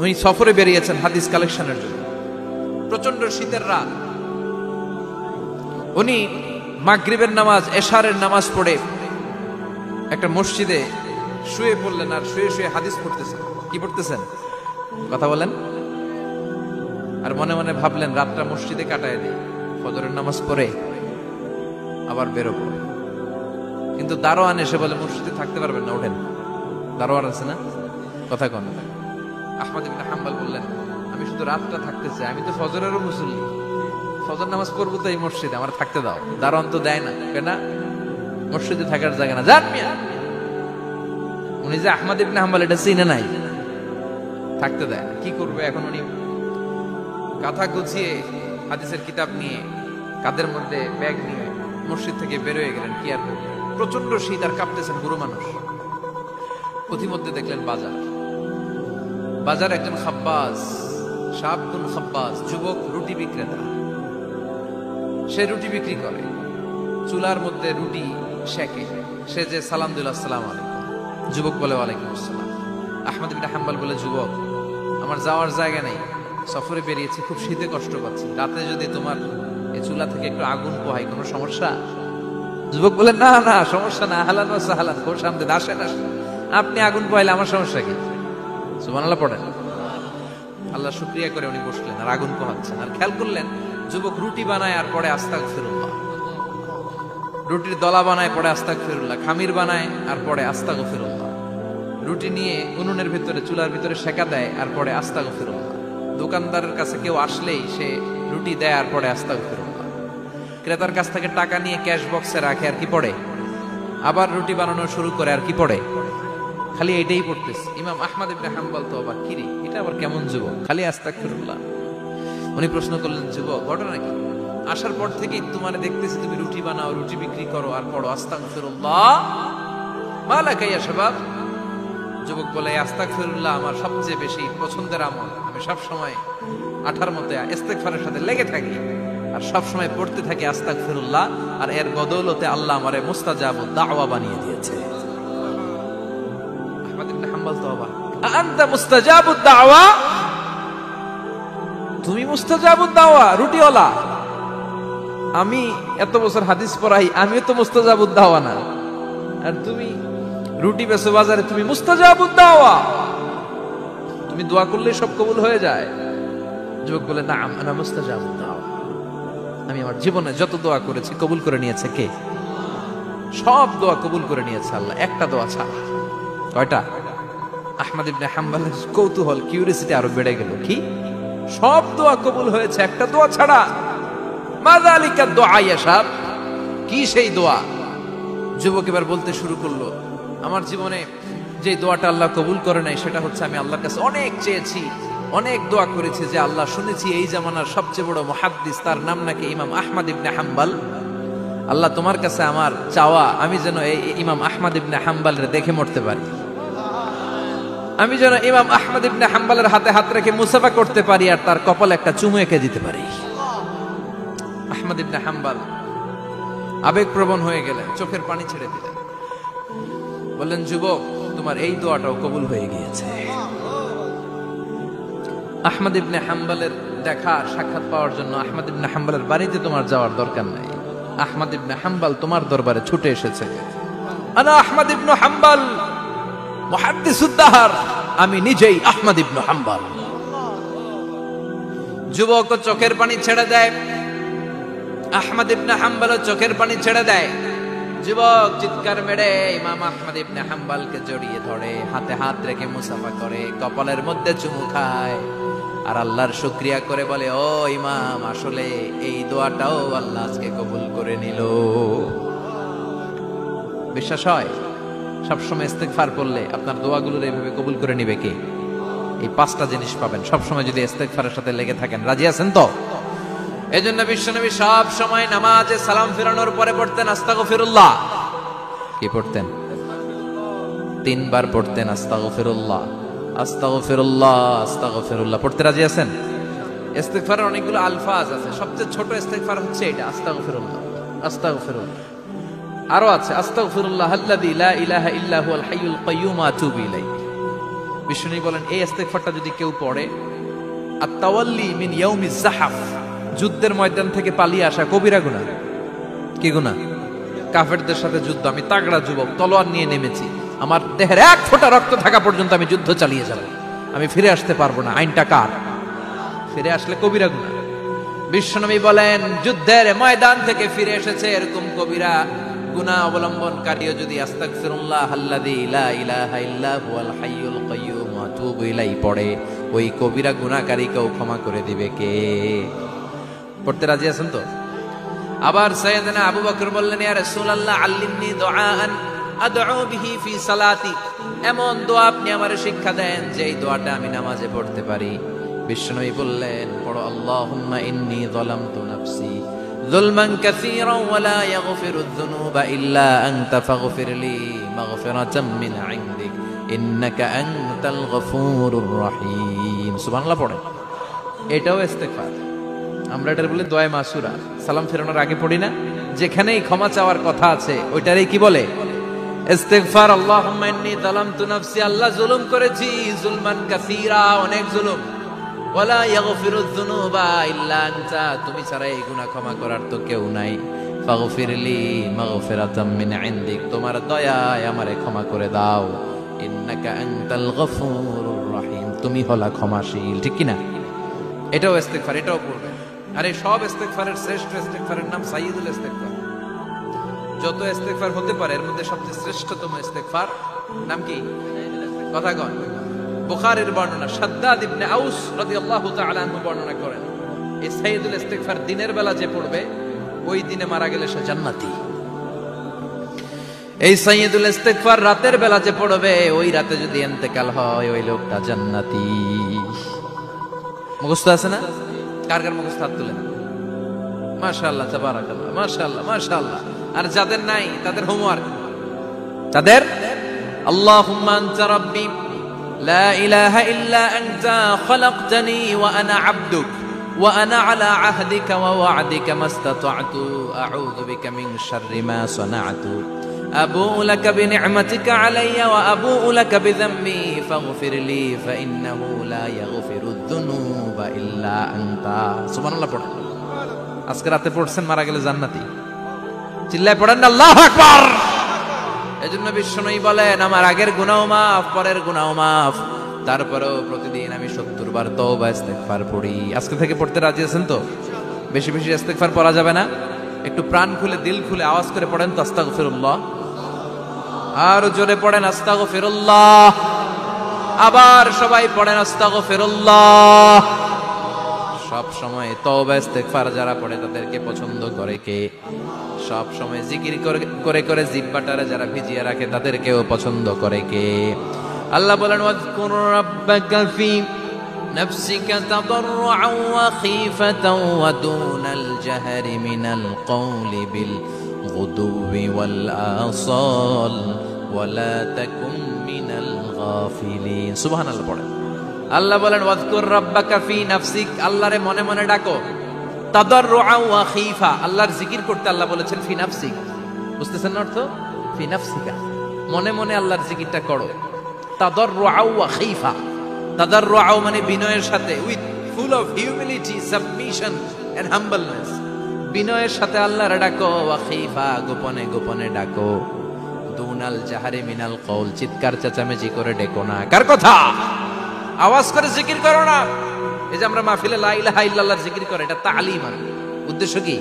উনি সফরে বেরিয়েছেন হাদিস কালেকশনের জন্য। প্রচন্ড শীতের রাত। উনি মাগরিবের নামাজ, এশারের নামাজ পড়ে একটা মসজিদে শুয়ে পড়লেন, আর শুয়ে শুয়ে হাদিস পড়তেছেন। কি পড়তেছেন? কথা বলেন। আর মনে মনে ভাবলেন রাতটা মসজিদে কাটায় দিই, ফজরের নামাজ পড়ে আবার বেরোবো। কিন্তু দারোয়ান এসে বলে মসজিদে থাকতে পারবেন না, ওঠেন। দারোয়ান আছে না, কথা কন। আহমদ ইবনে হাম্বল বললেন আমি শুধু রাতটা থাকতে চাই, আমি তো ফজরেরও মুসল্লি, ফজর নামাজ পড়বো তো এই মসজিদে, আমার থাকতে দাও। দারোয়ান তো দেয় না, কেন? মসজিদে থাকার জায়গা না, যান মিয়া। উনি যে আহমদ ইবনে হাম্বল এটা চিনে নাই, থাকতে দেয় না। কি করবে এখন? উনি কাঁথা গুছিয়ে হাদিসের কিতাব নিয়ে কাঁধের মধ্যে ব্যাগ নিয়ে মসজিদ থেকে বেরোয় গেলেন। কি আর করবেন, প্রচন্ড শীত, আর কাঁপতেছেন, বুড়ো মানুষ। পথিমধ্যে দেখলেন বাজার। বাজার একজন খাব্বাস, শাবুন খাব্বাস, যুবক রুটি বিক্রেতা। সে রুটি বিক্রি করে, চুলার মধ্যে রুটি সেকে। সে যে সালাম দিল আসসালামু আলাইকুম, যুবক বলে ওয়ালাইকুম আসসালাম। আহমদ ইবনে হাম্বল বলে যুবক আমার যাওয়ার জায়গা নেই, সফরে বেরিয়েছি, খুব শীতে কষ্ট পাচ্ছি, রাতে যদি তোমার এই চুলা থেকে একটু আগুন পোহাই কোনো সমস্যা? যুবক বলে না না সমস্যা না, আহলান ওয়া সাহলান, খুব শান্তি, আসেন আসেন, আপনি আগুন পোহাইলে আমার সমস্যা কি? সুবহানাল্লাহ পড়েন। আল্লাহ শুকরিয়া করে উনি বসলেন আর আগুন পোহাচ্ছেন। আর খেয়াল করলেন যুবক রুটি বানায় আর পরে আস্তাগফিরুল্লাহ, রুটির দলা বানায় পরে আস্তাগফিরুল্লাহ, খামির বানায় আর পরে আস্তাগফিরুল্লাহ, রুটি নিয়ে উনুনের ভিতরে চুলার ভিতরে সেকা দেয় আর পরে আস্তাগফিরুল্লাহ। দোকানদারের কাছে কেউ আসলেই সে রুটি দেয় আর পরে আস্তাগফিরুল্লাহ। ক্রেতার কাছ থেকে টাকা নিয়ে ক্যাশ বক্সে রাখে আর কি পড়ে? আবার রুটি বানানো শুরু করে আর কি পড়ে? খালি এটাই পড়তেছে। ইমাম আহমদ ইবনে হাম্বল তো অবাক, কিরে এটা আবার কেমন যুবক, খালি আস্তাগফিরুল্লাহ। উনি প্রশ্ন করলেন যুবক ঘটনা কি? আসার পর থেকেই তোমারে দেখতেছি তুমি রুটি বানাও, রুটি বিক্রি করো আর পড়ো আস্তাগফিরুল্লাহ, মালাকা ইয়া শাবাব। যুবক বলে আস্তাগফিরুল্লাহ আমার সবচেয়ে বেশি পছন্দের আমল, আমি সব সময় আঠার মতো ইস্তেগফারের সাথে লেগে থাকি আর সব সময় পড়তে থাকি আস্তাগফিরুল্লাহ, আর এর বদৌলতে আল্লাহ আমারে মুস্তাজাবুদ দাওয়া বানিয়ে দিয়েছে। আহমদ ইবনে হাম্বল তো অবাক, আনতা মুস্তাজাবুদ দাওয়া, তুমি মুস্তাজাবুদ দাওয়া, রুটিওয়ালা। আমি এত বছর হাদিস পড়াই, আমিও তো মুস্তাজাবুদ দাওয়া না, আর তুমি রুটি বেচো বাজারে, তুমি মুস্তাজাবুদ দাওয়া, তুমি দোয়া করলে সব কবুল হয়ে যায়। যুবক বলে না আনা মুস্তাজাবুদ দাওয়া, আমি আমার জীবনে যত দোয়া করেছি কবুল করে নিয়েছে কে? সব দোয়া কবুল করে নিয়েছে আল্লাহ, একটা দোয়া ছাড়া। কয়টা? আহমদ ইবনে হাম্বলের কৌতূহল, কিউরিসিটি আরো বেড়ে গেল। কি? সব দোয়া কবুল হয়েছে একটা দোয়া ছাড়া। মাযালিকা দুআ ইয়া শাব, কি সেই দোয়া? যুবক এবার বলতে শুরু করলো আমার জীবনে যে দোয়াটা আল্লাহ কবুল করে নাই সেটা হচ্ছে আমি আল্লাহর কাছে অনেক চেয়েছি, অনেক দোয়া করেছি যে আল্লাহ, শুনেছি এই জামানার সবচেয়ে বড় মুহাদ্দিস, তার নাম নাকি ইমাম আহমদ ইবনে হাম্বল। আল্লাহ তোমার কাছে আমার চাওয়া আমি যেন এই ইমাম আহমদ ইবনে হাম্বলের দেখে মরতে পারি, আমি যেন ইমাম আহমদ ইবনে হাম্বলের হাতে হাত রেখে মুসাফা করতে পারি আর তার কপালে একটা চুমু এঁকে দিতে পারি। আহমদ ইবনে হাম্বল আবেগপ্রবণ হয়ে গেলেন, চোখের পানি ছেড়ে দিলেন, বললেন যুবক তোমার এই দোয়াটাও কবুল হয়ে গিয়েছে। আহমদ ইবনে হাম্বলের দেখা সাক্ষাৎ পাওয়ার জন্য আহমদ ইবনে হাম্বলের বাড়িতে তোমার যাওয়ার দরকার নাই, আহমদ ইবনে হাম্বল তোমার দরবারে ছুটে এসেছে। আনা আহমদ ইবনে হাম্বল মুহাদ্দিসুদ দাহর, আমি নিজেই আহমদ ইবনে হাম্বল। যুবক চোখের পানি ছেড়ে দেয়, আহমদ ইবনে হাম্বল চোখের পানি ছেড়ে দেয়। যুবক চিৎকার মেরে ইমাম আহমদ ইবনে হাম্বলকে জড়িয়ে ধরে, হাতে হাত রেখে মুসাফা করে, কপালের মধ্যে চুমু খায় আর আল্লাহর শুকরিয়া করে বলে ও ইমাম, আসলে এই দোয়াটাও আল্লাহ আজকে কবুল করে নিল। বিশ্বাস হয় সবসময় ইস্তেগফার করলে আপনার দোয়াগুলোর এইভাবে কবুল করে নিবে কে? এই পাঁচটা জিনিস পাবেন সবসময় যদি ইস্তেগফারের সাথে লেগে থাকেন। রাজি আছেন তো? এজন্য বিশ্বনবী সব সময় নামাজে সালাম ফিরানোর পরে পড়তেন আস্তাগফিরুল্লাহ। কি পড়তেন? 3 বার পড়তেন আস্তাগফিরুল্লাহ, আস্তাগফিরুল্লাহ, আস্তাগফিরুল্লাহ। পড়তে রাজি আছেন? ইস্তেগফারের অনেকগুলো আলফাজ আছে, সবচেয়ে ছোট ইস্তেগফার হচ্ছে এটা, আস্তাগফিরুল্লাহ, আস্তাগফিরুল্লাহ। আরো আছে আস্তাগফিরুল্লাহ আল্লাযী লা ইলাহা ইল্লা হুয়াল হাইয়ুল কাইয়্যুম আতুবু ইলাইহি, বিষ্ণু বলেন এই ইস্তেগফারটা যদি কেউ পড়ে, আত-তাওয়াল্লি মিন ইয়াউমিজ যাহাফ, যুদ্ধের ময়দান থেকে পালিয়ে আসা কবিরা গুনাহ। কি গুনাহ? কাফেরদের সাথে যুদ্ধ, আমি তাগড়া যুবক, তলোয়ার নিয়ে নেমেছি, আমার দেহের এক ফোঁটা রক্ত থাকা পর্যন্ত আমি যুদ্ধ চালিয়ে যাব, আমি ফিরে আসতে পারবো না, আইনটা কার? ফিরে আসলে কবিরা গুনাহ। বিশ্বনবী বলেন যুদ্ধের ময়দান থেকে ফিরে এসেছে এরকম কবিরা গুনাহ অবলম্বনকারীও যদি আস্তাগফিরুল্লাহ আল্লাযী লা ইলাহা ইল্লা হুয়াল হাইয়ুল কাইয়্যুম ওয়া আতুবু ইলাইহি পড়ে, ওই কবিরা গুনাহকারীকেও ক্ষমা করে দিবে কে? পড়তে রাজি আছেন তো? আবার সাইয়েদনা আবু বকর বললেন, ইয়া রাসূলুল্লাহ আল্লিমনি দুআআন আদউ বিহি ফি সালাতি, এমন দোয়া আপনি আমারে শিক্ষা দেন যে এই দোয়াটা আমি নামাজে পড়তে পারি। বিশ্বনবী বললেন, পড়ো আল্লাহুম্মা ইন্নী যালামতু নাফসি যুলমান কাসীরান ওয়া লা ইয়াগফিরুয যুনুবা ইল্লা আনতা ফাগফিরলি মাগফিরাতাম মিন ইনদিক ইন্নাকা আনতাল গফুরুর রহিম। সুবহানাল্লাহ পড়েন। এটাও ইস্তেগফার। আমরা এটার বলে দোয়া মাসুরা, সালাম ফেরানোর আগে পড়ি না? যেখানেই ক্ষমা চাওয়ার কথা আছে ওইটারই কি বলে? ইস্তেগফার। আল্লাহুম্মা ইন্নী যালামতু নাফসি, আল্লাহ জুলুম করেছি, যুলমান কাসীরা, অনেক জুলুম, ওয়ালা ইয়াগফিরুয যুনুবা ইল্লা আনতা, তুমি ছাড়া এই গুনাহ ক্ষমা করার তো কেউ নাই। ফাগফিরলি মাগফিরাতাম মিন ইনদিক, তোমার দয়ায় আমারে ক্ষমা করে দাও। ইন্নাকা আনতাল গফুরুর রহিম, তুমি হলা ক্ষমাশীল। ঠিক কি না? এটাও ইস্তেগফার, এটাও পড়বে। আর এই সব ইস্তেগফারের শ্রেষ্ঠ ইস্তেগফারের নাম সাইয়্যিদুল ইস্তেগফার। যত ইস্তেগফার হতে পারে এর মধ্যে সবচেয়ে শ্রেষ্ঠতম ইস্তেগফার নাম কি? কথা কন। বুখারীর বর্ণনা, শাদ্দাদ ইবনে আউস রাদিয়াল্লাহু তাআলা আনহু বর্ণনা করেন, এই সাইয়্যিদুল ইস্তেগফার দিনের বেলা যে পড়বে ওই দিনে মারা গেলে সে জান্নাতি। এই সাইয়্যিদুল ইস্তেগফার রাতের বেলা যে পড়বে ওই রাতে যদি ইন্তেকাল হয় ওই লোকটা জান্নাতি। মুখস্থ আছে না? কার কার মুখস্থ হাত তুলেন? মাশাআল্লাহ, তাবারাকাল্লাহ, মাশাআল্লাহ, মাশাআল্লাহ। আর যাদের নাই তাদের হোমওয়ার্ক, তাদের আল্লাহুম্মা আনতা রাব্বি লা ইলাহা ইল্লা আনতা খালাকতানি ওয়া আনা আবদুক ওয়া আনা আলা আহদিকা ওয়া ওয়া'দিকা মাস্তাতা'তু আউযু বিকা মিন শাররি মা সানা'তু আবু'ু লাকা বিনি'মাতিকা আলাইয়া ওয়া আবু'ু লাকা বিযামবি ফাগফিরলি ফাইন্নাহু লা ইয়াগফিরুয যুনুবা ইল্লা আনতা। সুবহানাল্লাহ পড়েন। আজকে রাতে পড়ছেন, মারা গেলে জান্নাতি। চিল্লায় পড়েন না আল্লাহু আকবার। এজন্য বিশ্বনবী বলেন, আমার আগের গুনাহ মাফ, পরের গুনাহ মাফ, তারপরেও প্রতিদিন আমি 70 বার তওবা ইস্তেগফার পড়ি। আজকে থেকে পড়তে রাজি আছেন তো? বেশি বেশি ইস্তেগফার পড়া যাবে না? একটু প্রাণ খুলে দিল খুলে আওয়াজ করে পড়েন তো আস্তাগফিরুল্লাহ। আর জোরে পড়েন আস্তাগফিরুল্লাহ। আবার সবাই পড়েন আস্তাগফিরুল্লাহ। সব সময় তওবা ইস্তেগফার যারা পড়ে তাদেরকে পছন্দ করে কে? সব সময় জিকির করে করে জিহ্বাটারে যারা ভিজিয়ে রাখে তাদেরকেও পছন্দ করে কে? আল্লাহ বলেন, ওয়াজকুর রাব্বাকা ফি নাফসিকা তাদাররুআন ওয়া খীফাতান ওয়া দুনাল জাহরি মিনাল কওলি বিল গুদুওয়ি ওয়াল আসাল ওয়া লা তাকুম মিনাল গাফিলিন। সুবহানাল্লাহ পড়েন। আল্লাহ বলেন, ওয়াজকুর রাব্বাকা ফি নাফসিক, আল্লাহরে মনে মনে ডাকো। তাদাররুআন ওয়া খীফা, আল্লাহর জিকির করতে আল্লাহ বলেছেন ফি নাফসিক। বুঝতেছেন না অর্থ? ফি নাফসিকা, মনে মনে আল্লাহর জিকিরটা করো। তাদাররুআন ওয়া খীফা, তাদাররুআন মানে বিনয়ের সাথে, with full of humility, submission and humbleness, বিনয়ের সাথে আল্লাহরে ডাকো। ওয়া খীফা, গোপনে গোপনে ডাকো। দুনাল জাহারি মিনাল কওল, চিৎকার চেঁচামেচি করে ডেকো না। কার কথা? আওয়াজ করে জিকির করো না। এই যে আমরা মাহফিলে লা ইলাহা ইল্লাল্লাহর জিকির করে, এটা তালিম। উদ্দেশ্য কি?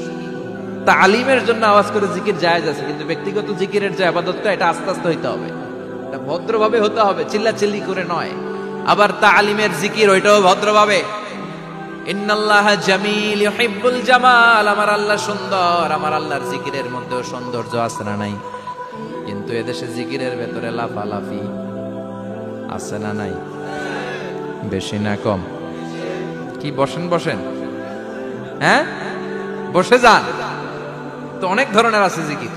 তালিমের জন্য আওয়াজ করে জিকির জায়েজ আছে, কিন্তু ব্যক্তিগত জিকিরের যে ইবাদতটা এটা আস্তে আস্তে হইতে হবে, এটা ভদ্রভাবে হতে হবে, চিল্লাচিল্লি করে নয়। আবার তালিমের জিকির ওইটাও ভদ্রভাবে। ইন্নাল্লাহা জামিল ইউহিব্বুল জামাল, আমার আল্লাহ সুন্দর, আমার আল্লাহর জিকিরের মধ্যেও সৌন্দর্য আছে না নাই? কিন্তু এদেশে জিকিরের ভেতরে লাফালাফি আছে না নাই? বেশি না কম? কি বসেন বসেন, হ্যাঁ বসে যান তো, অনেক ধরনের আছে জিকির।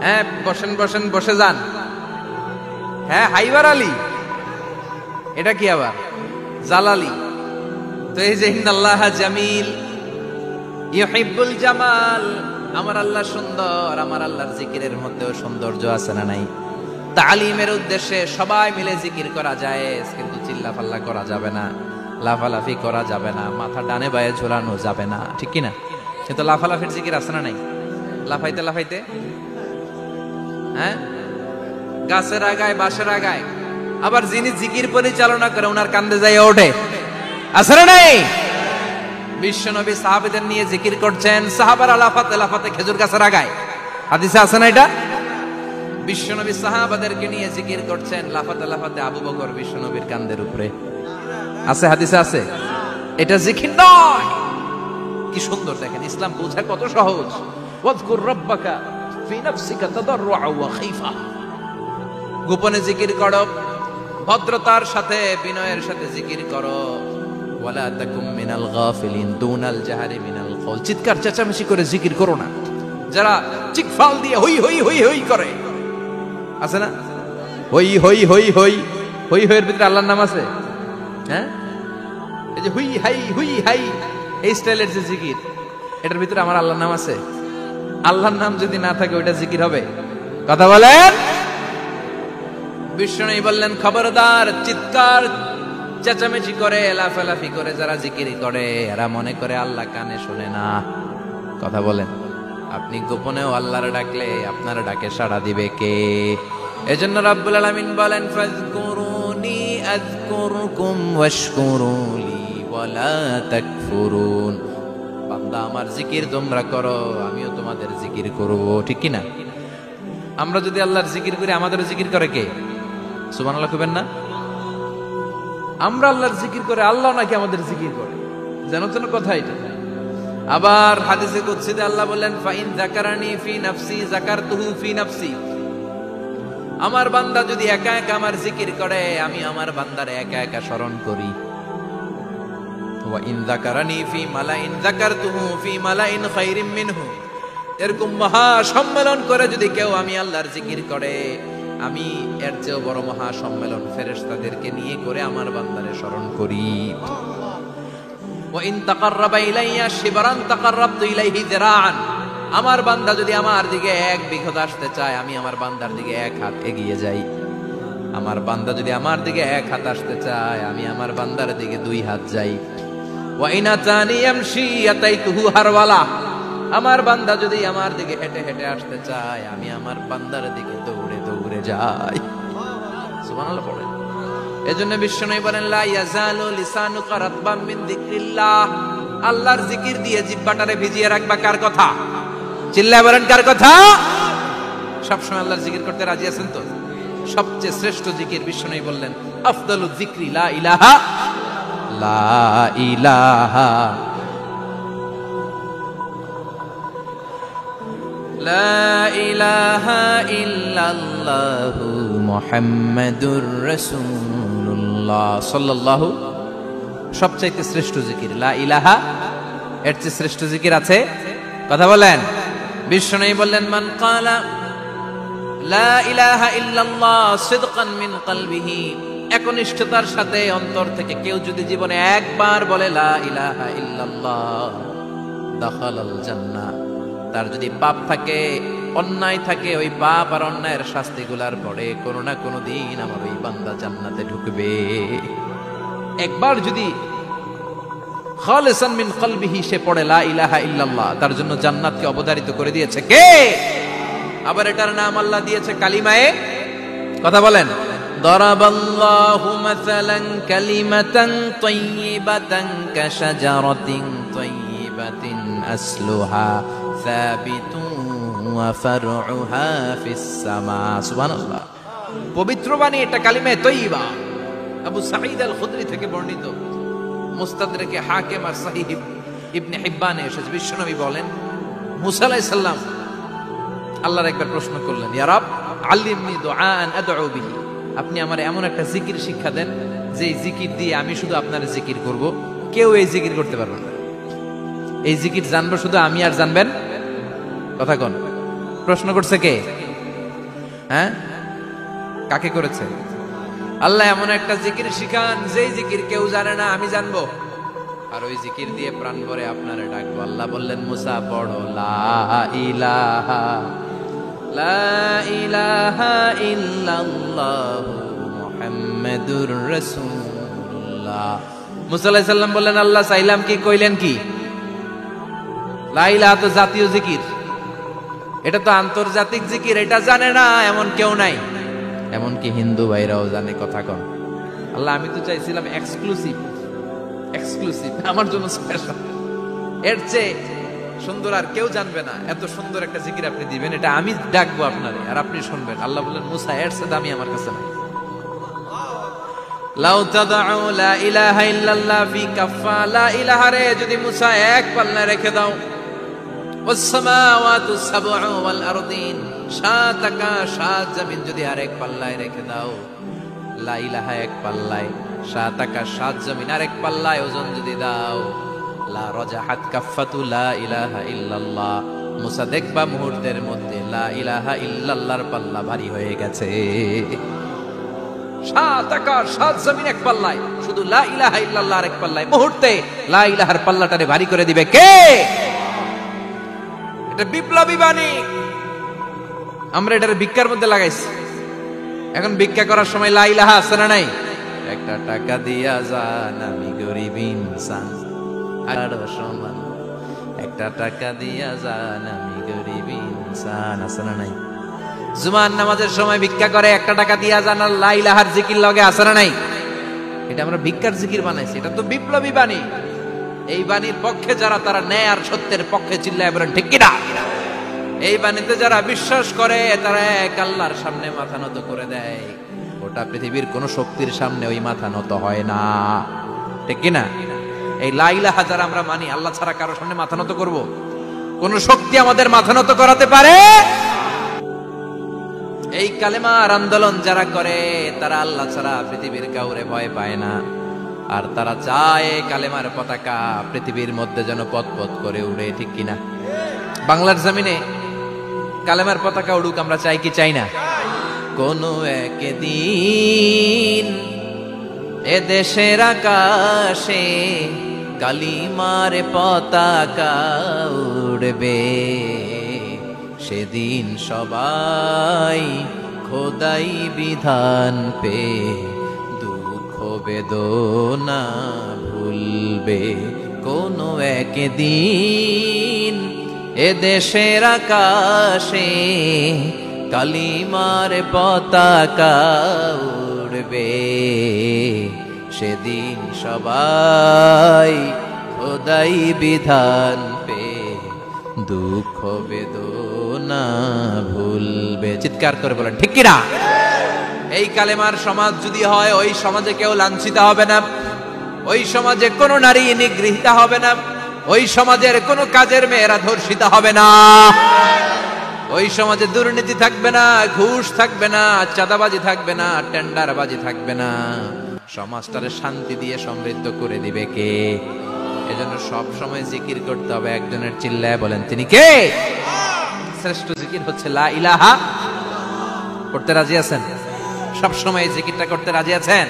হ্যাঁ বসেন বসেন, বসে যান। হ্যাঁ হাইবার আলী, এটা কি আবার জালালি? তো এই যে ইন্নাল্লাহা জামিল ইউহিব্বুল জামাল, আমার আল্লাহ সুন্দর, আমার আল্লাহর জিকিরের মধ্যেও সৌন্দর্য আছে না নাই? তালিমের উদ্দেশ্যে সবাই মিলে জিকির করা যায়, কিন্তু চিল্লাফাল্লা করা যাবে না, লাফালাফি করা যাবে না, মাথা ডানে বায়ে ঝোলানো যাবে না, ঠিক কিনা? কিন্তু লাফালাফির জিকির আছে না নাই? লাফাইতে লাফাইতে, হ্যাঁ, গাছের আগায় বাঁশের আগায়। আবার যিনি জিকির পরিচালনা করে ওনার কান্দে যাই ওঠে, আছে না নাই? বিশ্বনবী সাহাবীদের নিয়ে জিকির করছেন, সাহাবারা লাফাতে লাফাতে খেজুর গাছের আগায়। হাদিসে আছে না এটা? বিশ্বনবী সাহাবাদেরকে নিয়ে জিকির করছেন, লাফাতে লাফাতে আবু বকর বিশ্বনবীর কান্দের উপরে। আছে, হাদিসে আছে। এটা জিকির নয়। কি সুন্দর দেখেন, ইসলাম বোঝা কত সহজ। ওয়াজকুর রাব্বাকা ফি নাফসিকা তাদাররুআ ওয়া খাইফা। গোপনে জিকির করো, ভদ্রতার সাথে বিনয়ের সাথে জিকির করো। ওয়ালা তাকুম মিনাল গাফিলিন দুনাল জাহারি মিনাল কওল। চিৎকার চেঁচামেচি করে জিকির করো না। যারা চিকফাল দিয়ে হই হই হই হই করে, আছে না? হই হই হই হই হই হইয়ের ভিতরে আল্লাহর নাম আছে, হ্যাঁ? এই যে হুই হাই হুই হাই এই স্টাইলের যে জিকির, এটার ভিতরে আমার আল্লাহর নাম আছে? আল্লাহর নাম যদি না থাকে ওইটা জিকির হবে? কথা বলেন। বিষ্ণু বললেন, খবরদার, চিৎকার চেঁচামেচি করে লাফালাফি করে যারা জিকির করে এরা মনে করে আল্লাহ কানে শোনে না। কথা বলেন। আপনি গোপনেও আল্লাহর ডাকলে আপনার ডাকে সাড়া দিবে কে? এজন্য রাব্বুল আলামিন বলেন, ফাযকুরুনি আযকুরকুম ওয়াশকুরুলি ওয়ালা তাকফুরুন। বান্দা আমার জিকির তোমরা করো, আমিও তোমাদের জিকির করব, ঠিক কি না? আমরা যদি আল্লাহর জিকির করি আমাদেরও জিকির করে কে? সুবহানাল্লাহ কইবেন না? আমরা আল্লাহর জিকির করে আল্লাহ নাকি আমাদের জিকির করে, জানো তো কথা এটা। আবার হাদিসে কুদসিতে আল্লাহ বলেন, ফাইন যাকারানি ফি নাফসি যাকারতুহু ফি নাফসি। আমার বান্দা যদি একা একা আমার জিকির করে আমি আমার বান্দারে একা একা স্মরণ করি। ওয়া ইন যাকারানি ফি মালাইন যাকারতুহু ফি মালাইন খায়রিম মিনহু। এরকম মহা সম্মেলন করে যদি কেউ আমি আল্লাহর জিকির করে, আমি এর চেয়েও বড় মহা সম্মেলন ফেরেশতাদেরকে নিয়ে করে আমার বান্দারে স্মরণ করি। ওয়া ইন তাকাররাবা ইলাইয়া শিবরান তাকাররাবতু ইলাইহি যিরাআন। আমার বান্দা যদি আমার দিকে এক বিঘত আসতে চায় আমি আমার বান্দার দিকে এক হাত এগিয়ে যাই। আমার বান্দা যদি আমার দিকে এক হাত আসতে চায় আমি আমার বান্দার দিকে দুই হাত যাই। ওয়া ইন আতানি ইয়ামশি আতাইতুহু হারওয়ালা। আমার বান্দা যদি আমার দিকে হেঁটে হেঁটে আসতে চায় আমি আমার বান্দার দিকে দৌড়ে দৌড়ে যাই। সুবহানাল্লাহ পড়েন। এজন্য বিশ্বনবী বলেন, লা ইয়াজালু লিসানুকা রাতবাম মিন যিকরিল্লাহ। আল্লাহর জিকির দিয়ে জিহ্বাটারে ভিজিয়ে রাখবা। কার কথা? চিল্লায় বলেন, কার কথা? সবসময় আল্লাহর জিকির করতে রাজি আছেন তো? সবচেয়ে শ্রেষ্ঠ জিকির বিশ্বনবী বললেন, আফদালুয যিকরি লা ইলাহা লা ইলাহা লা ইলাহা ইল্লাল্লাহু মুহাম্মাদুর রাসূলুল্লাহ সাল্লাল্লাহু। সবচাইতে শ্রেষ্ঠ জিকির লা ইলাহা। এর চেয়ে শ্রেষ্ঠ জিকির আছে? কথা বলেন। বিশ্বনবী বললেন, মান ক্বালা লা ইলাহা ইল্লাল্লাহ সিদকান মিন কলবিহি। একনিষ্ঠতার সাথে অন্তর থেকে কেউ যদি জীবনে একবার বলে লা ইলাহা ইল্লাল্লাহ, দাখালাল জান্নাহ। তার যদি পাপ থাকে, অন্যায় থাকে, ওই পাপ আর অন্যায়ের শাস্তিগুলার পরে কোনো না কোনো দিন আমার ওই বান্দা জান্নাতে ঢুকবে। একবার যদি খালিসান মিন কলবিহি সে পড়ে লা ইলাহা ইল্লাল্লাহ, তার জন্য জান্নাতকে অবধারিত করে দিয়েছে কে? আবার এটার নাম আল্লাহ দিয়েছে কালিমায়ে। কথা বলেন। দারাবাল্লাহু মাসালান কালিমাতান তাইয়িবাতান কাশাজারাতিন তাইয়িবাতিন আসলুহা সাবিতুন ওয়া ফারউহা ফিস সামা। সুবহানাল্লাহ। পবিত্র বাণী এটা কালিমায়ে তাইয়িবা। আবু সাঈদ আল খুদরি থেকে বর্ণিত, মুস্তাদরাকে হাকিম আর সহিহ ইবনে হিব্বানে এসেছে। বিশ্বনবী বলেন, মুসা আলাইহিস সালাম আল্লাহর একবার প্রশ্ন করলেন, ইয়া রাব আল্লিমনি দুআআন আদউ বিহি। আপনি আমার এমন একটা জিকির শিক্ষা দেন যে জিকির দিয়ে আমি শুধু আপনার জিকির করব, কেউ এই জিকির করতে পারবে না। এই জিকির জানবো শুধু আমি আর জানবেন। কথা কোন? প্রশ্ন করছে কে? হ্যাঁ, কাকে করেছে? আল্লাহ এমন একটা জিকির শিখান যেই জিকির কেউ জানে না, আমি জানবো, আর ওই জিকির দিয়ে প্রাণ ভরে আপনারে ডাকবো। আল্লাহ বললেন, মুসা পড়ো লা ইলাহা লা ইলাহা ইল্লাল্লাহ মুহাম্মাদুর রাসূলুল্লাহ। মুসা আলাইহিস সালাম বললেন আল্লাহ চাইলাম কি, কইলেন কি? লা ইলাহা তো জাতীয় জিকির, এটা তো আন্তর্জাতিক জিকির, এটা জানে না এমন কেউ নাই, এমনকি হিন্দু ভাইরাও জানে। কথা কন আল্লাহ আমি তো চাইছিলাম এক্সক্লুসিভ, আমার জন্য স্পেশাল, এর চেয়ে সুন্দর আর কেউ জানবে না, এত সুন্দর একটা জিকির আপনি দিবেন, এটা আমি ডাকবো আপনারে আর আপনি শুনবেন। আল্লাহ বললেন মুসা এর চেয়ে দামি আমার কাছে নাই। লাউ তাদউ লা ইলাহা ইল্লাল্লাহ ফি কাফা, লা ইলাহা রে যদি মুসা এক পাল্লায় রেখে দাও, ওয়াস সামাওয়াতু সাবউ ওয়াল আরদিন, সাত আকাশ সাত জমিন যদি আরেক পাল্লায় রেখে দাও, লা ইলাহা এক পাল্লায়, সাত আকাশ সাত জমিন আরেক পাল্লায় ওজন যদি দাও, লা রাজাহাত কাফাতু লা ইলাহা ইল্লাল্লাহ, মুসা দেখবা মুহূর্তের মধ্যে লা ইলাহা ইল্লাল্লাহর পাল্লা ভারী হয়ে গেছে। সাত আকাশ সাত জমিন এক পাল্লায়, শুধু লা ইলাহা ইল্লাল্লাহ এক পাল্লায়, মুহূর্তে লা ইলাহার পাল্লাটারে ভারী করে দিবে কে? এটা বিপ্লবী বাণী। আমরা এটার ভিক্ষার মধ্যে লাগাইছি। এখন ভিক্ষা করার সময় লা ইলাহা আছে না নাই? একটা টাকা দিয়া যান আমি গরিব ইনসান, আর সমান একটা টাকা দিয়া যান আমি গরিব ইনসান, আছে না নাই? জুমার নামাজের সময় ভিক্ষা করে একটা টাকা দিয়া যান আর লা ইলাহার জিকির লগে, আছে না নাই? এটা আমরা ভিক্ষার জিকির বানাইছি, এটা তো বিপ্লবী বাণী। এই বাণীর পক্ষে যারা, তারা ন্যায় আর সত্যের পক্ষে চিল্লায় বলেন ঠিক কিনা? এই বাণীতে যারা বিশ্বাস করে তারা এক আল্লাহর সামনে মাথা নত করে দেয়, ওটা পৃথিবীর কোন শক্তির সামনে ওই মাথা নত হয় না, ঠিক কিনা? এই লা ইলাহা যারা আমরা মানি, আল্লাহ ছাড়া কারো সামনে মাথা নত করব? কোন শক্তি আমাদের মাথা নত করাতে পারে? এই কালেমার আন্দোলন যারা করে তারা আল্লাহ ছাড়া পৃথিবীর কাউরে ভয় পায় না, আর তারা চায় কালেমার পতাকা পৃথিবীর মধ্যে যেন পথ করে উড়ে, ঠিক কিনা? বাংলার জমিনে কালেমার পতাকা উড়ুক, আমরা চাই কি চাই না? কোন একদিন এ দেশের আকাশে কালিমার পতাকা উড়বে, সেদিন সবাই খোদাই বিধান পে দুঃখ বেদনা ভুলবে। কোন একদিন এ দেশের আকাশে কালিমার পতাকা উড়বে, সেদিন সবাই খোদাই বিধান পে দুঃখ বেদনা ভুলবে। চিৎকার করে বলেন ঠিক কিনা? এই কালেমার সমাজ যদি হয়, ওই সমাজে কেউ লাঞ্ছিত হবে না, ওই সমাজে কোনো নারী নিগৃহীতা হবে না, ওই সমাজের কোনো কাজের মেয়েরা ধর্ষিত হবে না, ওই সমাজে দুর্নীতি থাকবে না, ঘুষ থাকবে না, চাঁদাবাজি থাকবে না, টেন্ডারবাজি থাকবে না। সমাজটারে শান্তি দিয়ে সমৃদ্ধ করে দিবে কে? এজন্য সব সময় জিকির করতে হবে একজনের, চিল্লায় বলেন তিনি কে? শ্রেষ্ঠ জিকির হচ্ছে লা ইলাহা। করতে রাজি আছেন? সব সময় জিকিরটা করতে রাজি আছেন?